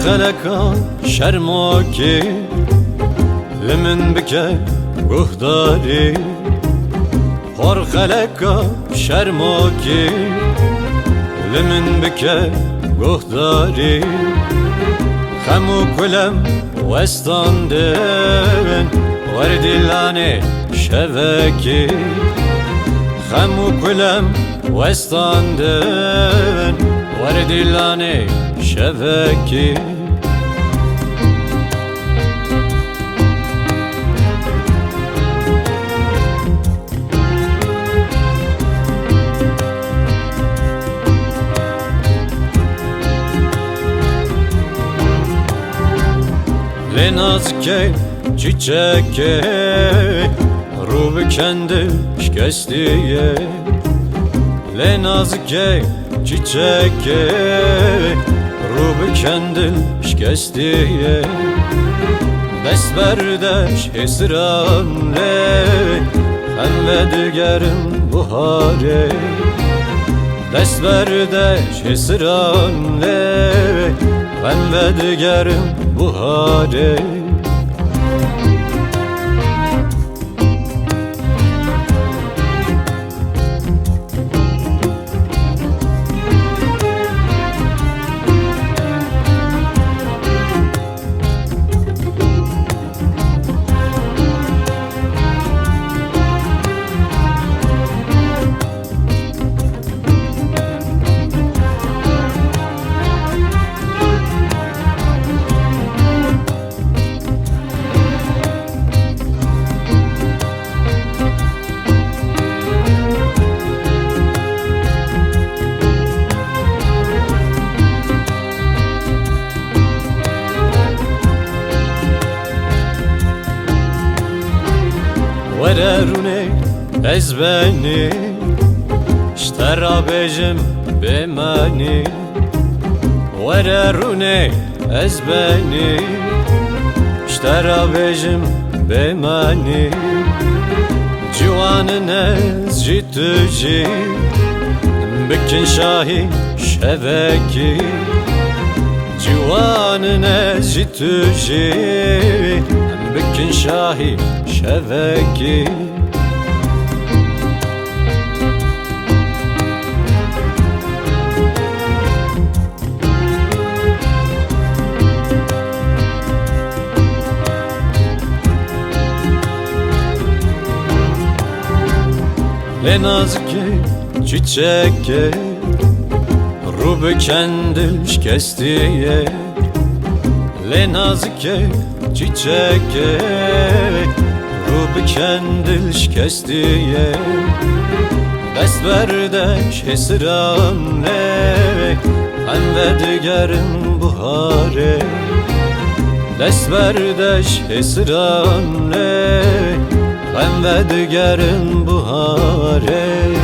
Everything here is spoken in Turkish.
خلقا شرماكي لمن بك قهداري هر خلقا شرماكي لمن بك قهداري خمو كلم وستاندن وردلاني شبكي خمو كلم وستاندن وردلاني شبكي Lenazke çiçeke rubu kendi şkestiye Lenazke çiçeke rubu kendi şkestiye Dest berdeş esranle hem ve digerin buhare Dest berdeş esranle hem ve digerin buhare ورروني ezbeni اشترى بجم بماني ورروني ezbeni اشترى بجم بماني جوان ناس جيتوجي بكن شاهي شبكي جوان ناس جيتوجي بكن شاهي شبكي Lenazke çiçeke rubu kendi şkestiye Lenazke çiçeke rubu kendi şkestiye Dest berdeş esranle hem ve digerin buhare Dest berdeş esranle hem ve digerin buhare